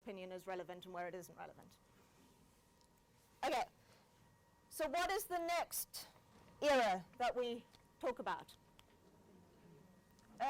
opinion is relevant and where it isn't relevant. Okay, so what is the next era that we talk about?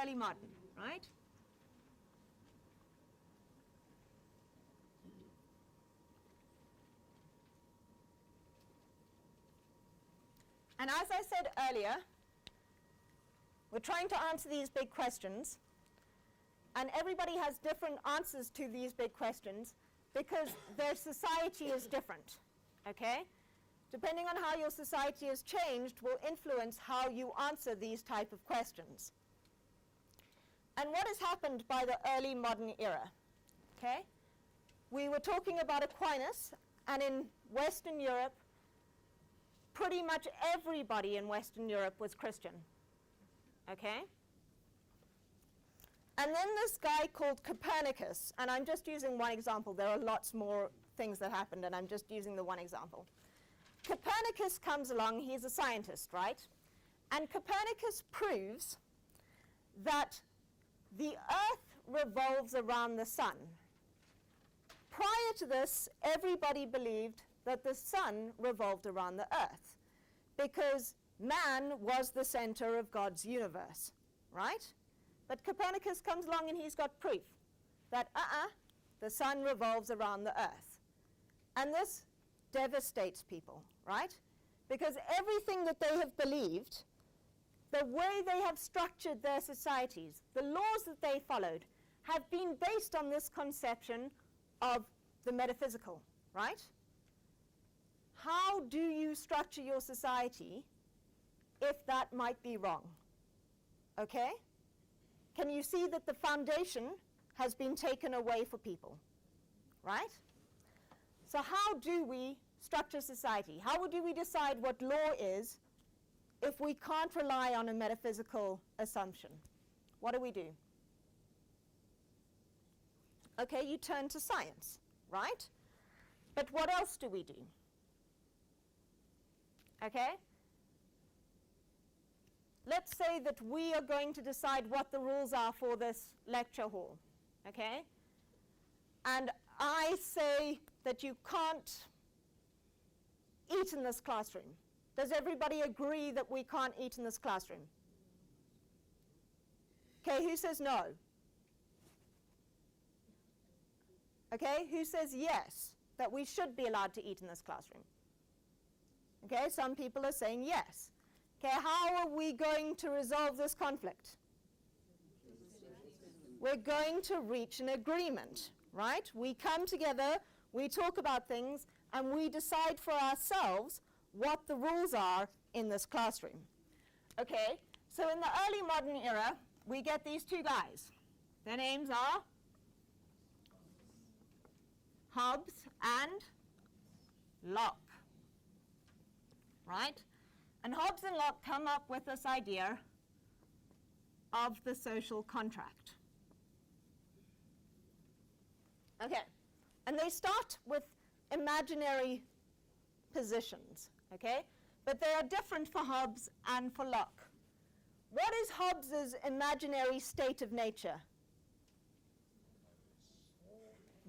Early modern, right? And as I said earlier, we're trying to answer these big questions, and everybody has different answers to these big questions because their society is different, okay? Depending on how your society has changed will influence how you answer these type of questions. And what has happened by the early modern era, okay? We were talking about Aquinas, and in Western Europe, pretty much everybody in Western Europe was Christian, okay? And then this guy called Copernicus, and I'm just using one example. There are lots more things that happened, and I'm just using the one example. Copernicus comes along, he's a scientist, right? And Copernicus proves that the Earth revolves around the sun. Prior to this, everybody believed that the sun revolved around the Earth because man was the center of God's universe, right? But Copernicus comes along and he's got proof that the sun revolves around the Earth. And this devastates people, right? Because everything that they have believed, the way they have structured their societies, the laws that they followed, have been based on this conception of the metaphysical, right? How do you structure your society if that might be wrong? Okay? Can you see that the foundation has been taken away for people, right? So how do we structure society? How do we decide what law is if we can't rely on a metaphysical assumption? What do? Okay, you turn to science, right? But what else do we do? Okay? Let's say that we are going to decide what the rules are for this lecture hall, okay? And I say that you can't eat in this classroom. Does everybody agree that we can't eat in this classroom? Okay, who says no? Okay, who says yes, that we should be allowed to eat in this classroom? Okay, some people are saying yes. Okay, how are we going to resolve this conflict? We're going to reach an agreement, right? We come together, we talk about things, and we decide for ourselves what the rules are in this classroom. Okay, so in the early modern era, we get these two guys. Their names are Hobbes and Locke, right? And Hobbes and Locke come up with this idea of the social contract. Okay, and they start with imaginary positions, okay? But they are different for Hobbes and for Locke. What is Hobbes's imaginary state of nature?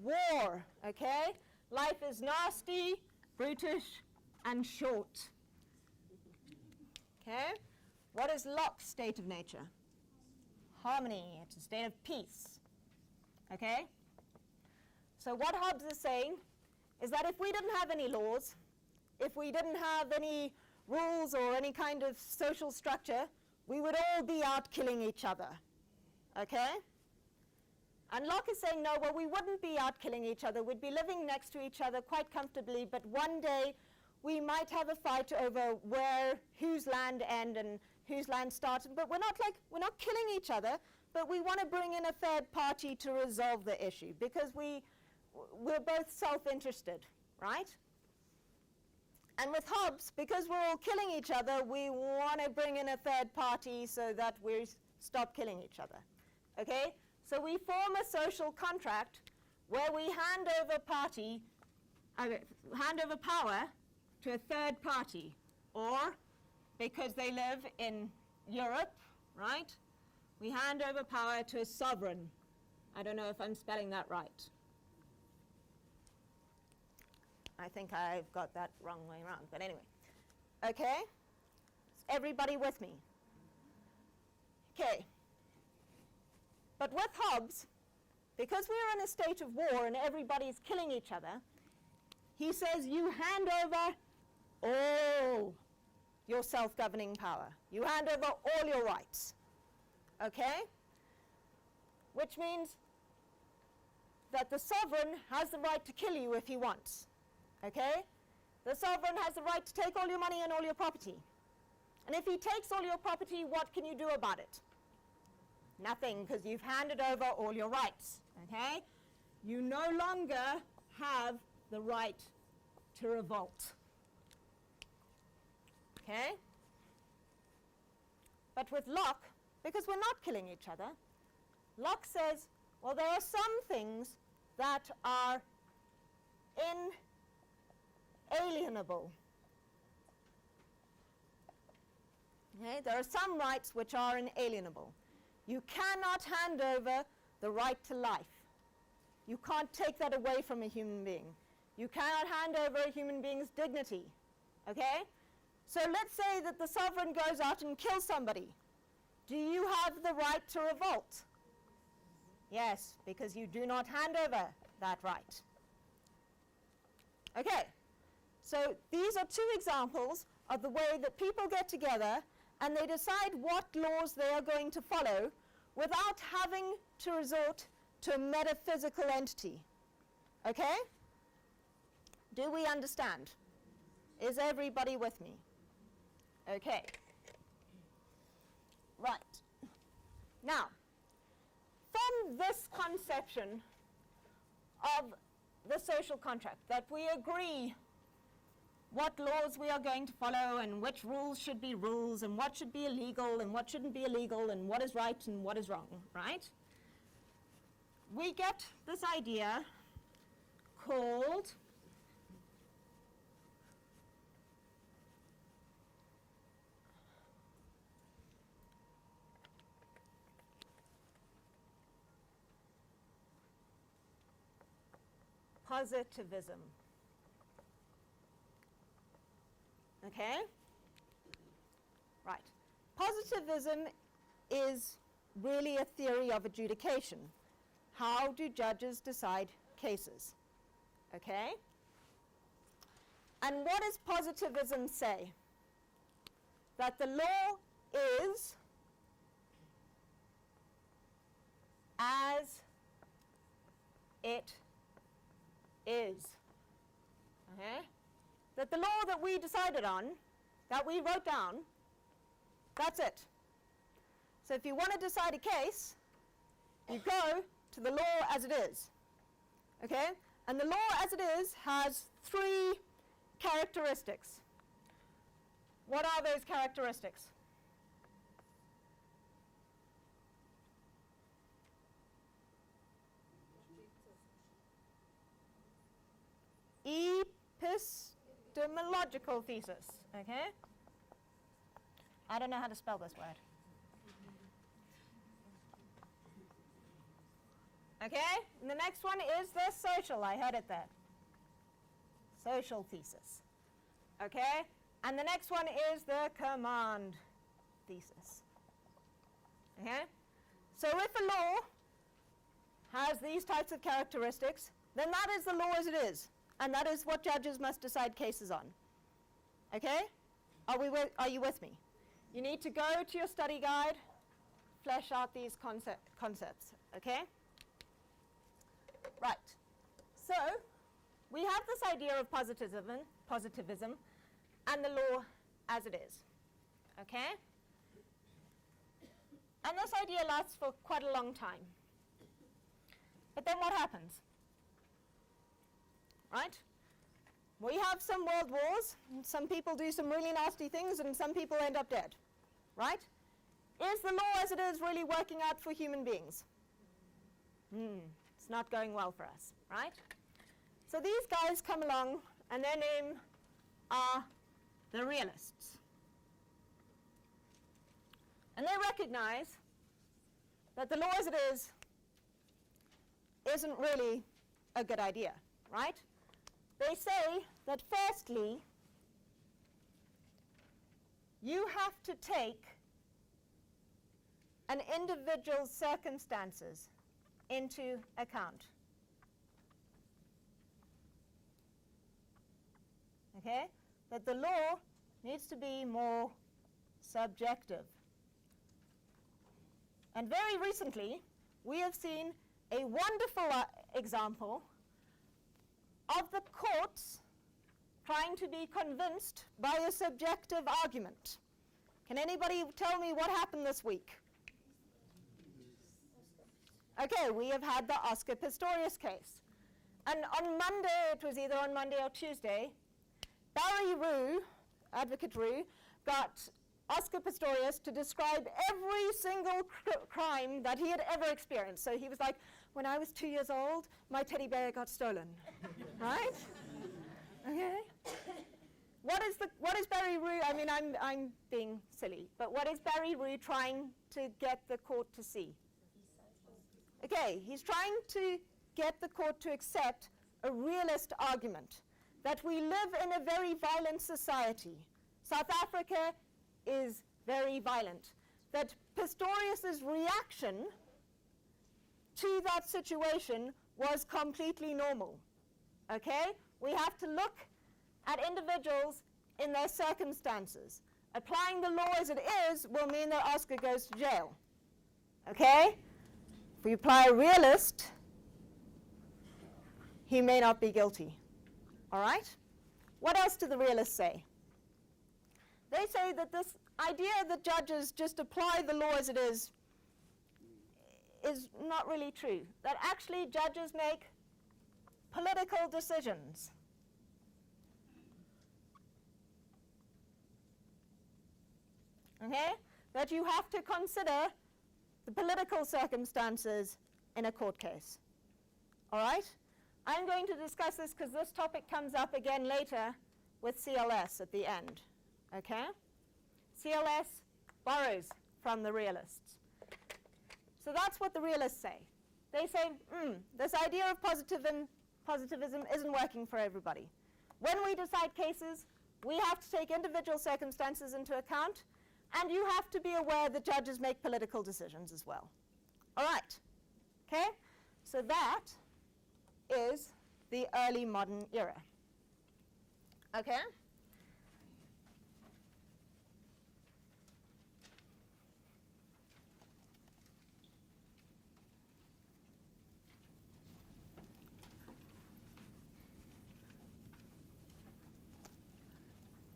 War, okay? Life is nasty, brutish, and short. Okay? What is Locke's state of nature? Harmony, it's a state of peace. Okay? So what Hobbes is saying is that if we didn't have any laws, if we didn't have any rules or any kind of social structure, we would all be out killing each other. Okay? And Locke is saying, no, well, we wouldn't be out killing each other. We'd be living next to each other quite comfortably, but one day we might have a fight over whose land end and whose land starts. But we're not killing each other, but we want to bring in a third party to resolve the issue because we're both self-interested, right? And with Hobbes, because we're all killing each other, we want to bring in a third party so that we stop killing each other. Okay? So we form a social contract where we hand over power to a third party, or because they live in Europe, right? We hand over power to a sovereign. I don't know if I'm spelling that right. I think I've got that wrong way around, but anyway. Okay? Is everybody with me? Okay. But with Hobbes, because we're in a state of war and everybody's killing each other, he says you hand over all your self-governing power. You hand over all your rights. Okay? Which means that the sovereign has the right to kill you if he wants. Okay? The sovereign has the right to take all your money and all your property. And if he takes all your property, what can you do about it? Nothing, because you've handed over all your rights. Okay? You no longer have the right to revolt. Okay? But with Locke, because we're not killing each other, Locke says, well, there are some things that are inalienable. Okay? There are some rights which are inalienable. You cannot hand over the right to life. You can't take that away from a human being. You cannot hand over a human being's dignity. Okay? So let's say that the sovereign goes out and kills somebody. Do you have the right to revolt? Yes, because you do not hand over that right. Okay, so these are two examples of the way that people get together and they decide what laws they are going to follow without having to resort to a metaphysical entity. Okay? Do we understand? Is everybody with me? Okay. Right. Now, from this conception of the social contract, that we agree what laws we are going to follow and which rules should be rules and what should be illegal and what shouldn't be illegal and what is right and what is wrong, right? We get this idea called positivism. Okay? Right. Positivism is really a theory of adjudication. How do judges decide cases? Okay? And what does positivism say? That the law is as it is. Okay? That the law that we decided on, that we wrote down, that's it. So if you want to decide a case, you go to the law as it is. Okay? And the law as it is has three characteristics. What are those characteristics? Epistemological thesis, okay? I don't know how to spell this word. Okay, and the next one is the social, I heard it there. Social thesis, okay? And the next one is the command thesis, okay? So if a law has these types of characteristics, then that is the law as it is. And that is what judges must decide cases on. Okay? Are you with me? You need to go to your study guide, flesh out these concepts. Okay? Right. So, we have this idea of positivism and the law as it is. Okay? And this idea lasts for quite a long time. But then what happens? Right? We have some world wars, and some people do some really nasty things, and some people end up dead. Right? Is the law as it is really working out for human beings? It's not going well for us, right? So these guys come along, and their name are the realists. And they recognize that the law as it is isn't really a good idea, right? They say that firstly, you have to take an individual's circumstances into account. Okay? That the law needs to be more subjective. And very recently, we have seen a wonderful example of the courts trying to be convinced by a subjective argument. Can anybody tell me what happened this week? Okay, we have had the Oscar Pistorius case. And on Monday, it was either on Monday or Tuesday, Barry Rue, Advocate Rue, got Oscar Pistorius to describe every single crime that he had ever experienced. So he was like, when I was 2 years old, my teddy bear got stolen, right? Okay. What is Barry Rue, I mean, I'm being silly, but what is Barry Rue trying to get the court to see? Okay, he's trying to get the court to accept a realist argument that we live in a very violent society. South Africa is very violent. That Pistorius's reaction to that situation was completely normal. Okay? We have to look at individuals in their circumstances. Applying the law as it is will mean that Oscar goes to jail. Okay? If we apply a realist, he may not be guilty. All right? What else do the realists say? They say that this idea that judges just apply the law as it is not really true. That actually judges make political decisions. Okay? That you have to consider the political circumstances in a court case. All right? I'm going to discuss this because this topic comes up again later with CLS at the end. Okay? CLS borrows from the realists. So that's what the realists say. They say, this idea of positivism isn't working for everybody. When we decide cases, we have to take individual circumstances into account, and you have to be aware that judges make political decisions as well. All right. Okay? So that is the early modern era. Okay?